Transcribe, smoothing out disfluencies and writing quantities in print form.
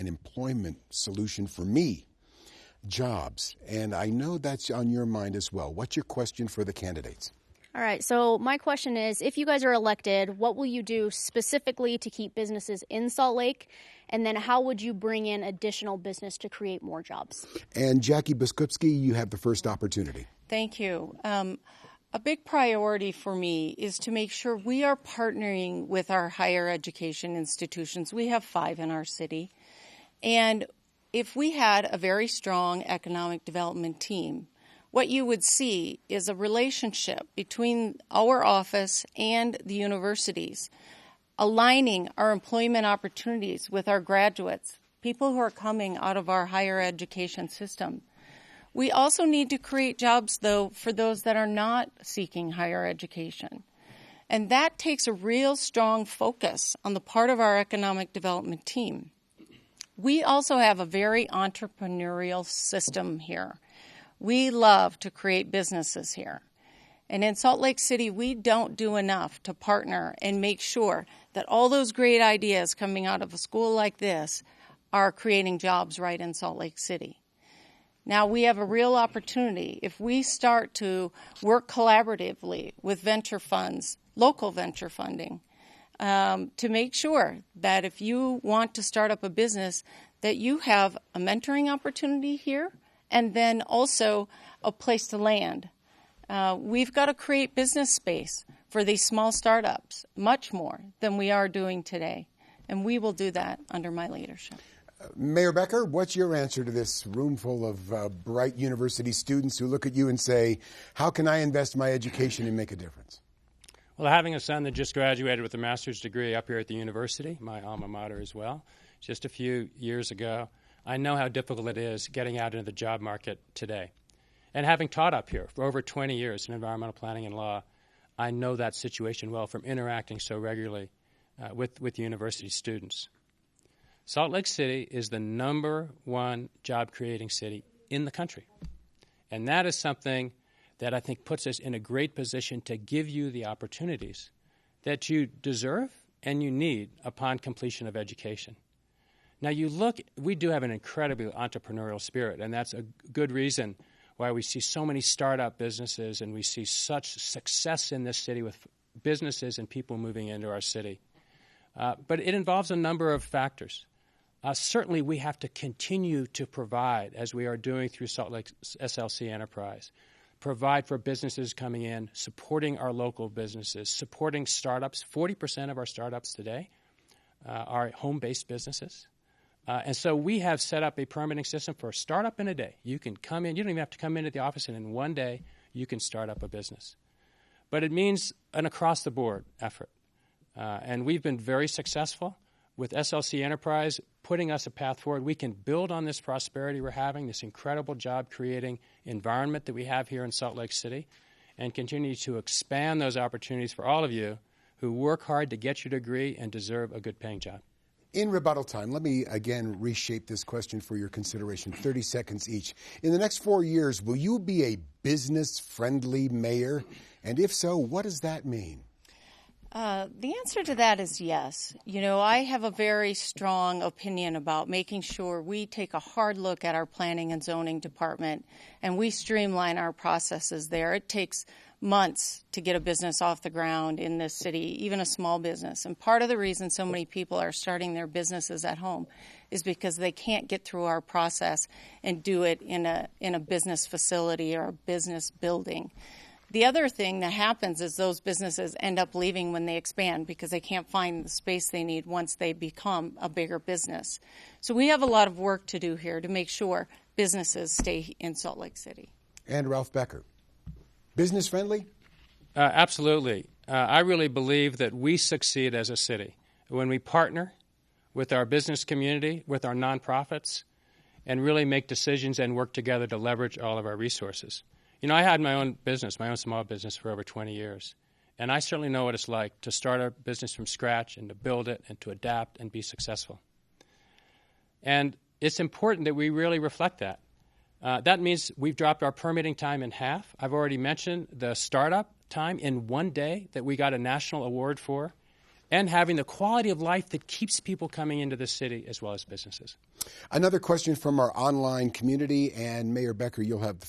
an employment solution for me, jobs. And I know that's on your mind as well. What's your question for the candidates? All right, so my question is, if you guys are elected, what will you do specifically to keep businesses in Salt Lake? And then how would you bring in additional business to create more jobs? And Jackie Biskupski, you have the first opportunity. Thank you. A big priority for me is to make sure we are partnering with our higher education institutions. We have 5 in our city. And if we had a very strong economic development team, what you would see is a relationship between our office and the universities, aligning our employment opportunities with our graduates, people who are coming out of our higher education system. We also need to create jobs, though, for those that are not seeking higher education. And that takes a real strong focus on the part of our economic development team. We also have a very entrepreneurial system here. We love to create businesses here. And in Salt Lake City, we don't do enough to partner and make sure that all those great ideas coming out of a school like this are creating jobs right in Salt Lake City. Now, we have a real opportunity if we start to work collaboratively with venture funds, local venture funding, to make sure that if you want to start up a business, that you have a mentoring opportunity here and then also a place to land. We've got to create business space for these small startups, much more than we are doing today. And we will do that under my leadership. Mayor Becker, what's your answer to this room full of bright university students who look at you and say, how can I invest my education and make a difference? Well, having a son that just graduated with a master's degree up here at the university, my alma mater as well, just a few years ago, I know how difficult it is getting out into the job market today. And having taught up here for over 20 years in environmental planning and law, I know that situation well from interacting so regularly with university students. Salt Lake City is the #1 job-creating city in the country. And that is something that I think puts us in a great position to give you the opportunities that you deserve and you need upon completion of education. Now, we do have an incredibly entrepreneurial spirit, and that's a good reason why we see so many startup businesses and we see such success in this city with businesses and people moving into our city. But it involves a number of factors. Certainly, we have to continue to provide, as we are doing through Salt Lake SLC Enterprise, provide for businesses coming in, supporting our local businesses, supporting startups. 40% of our startups today are home-based businesses. And so we have set up a permitting system for a startup in a day. You can come in. You don't even have to come into the office, and in one day, you can start up a business. But it means an across-the-board effort. And we've been very successful with SLC Enterprise, putting us a path forward. We can build on this prosperity we're having, this incredible job-creating environment that we have here in Salt Lake City, and continue to expand those opportunities for all of you who work hard to get your degree and deserve a good-paying job. In rebuttal time, let me again reshape this question for your consideration, 30 seconds each. In the next 4 years, will you be a business-friendly mayor? And if so, what does that mean? The answer to that is yes. You know, I have a very strong opinion about making sure we take a hard look at our planning and zoning department and we streamline our processes there. It takes months to get a business off the ground in this city, even a small business. And part of the reason so many people are starting their businesses at home is because they can't get through our process and do it in a business facility or a business building. The other thing that happens is those businesses end up leaving when they expand because they can't find the space they need once they become a bigger business. So we have a lot of work to do here to make sure businesses stay in Salt Lake City. And Ralph Becker, business friendly? Absolutely. I really believe that we succeed as a city when we partner with our business community, with our nonprofits, and really make decisions and work together to leverage all of our resources. You know, I had my own business, my own small business for over 20 years. And I certainly know what it's like to start a business from scratch and to build it and to adapt and be successful. And it's important that we really reflect that. That means we've dropped our permitting time in half. I've already mentioned the startup time in one day that we got a national award for. and having the quality of life that keeps people coming into the city as well as businesses. Another question from our online community, and Mayor Becker, you'll have the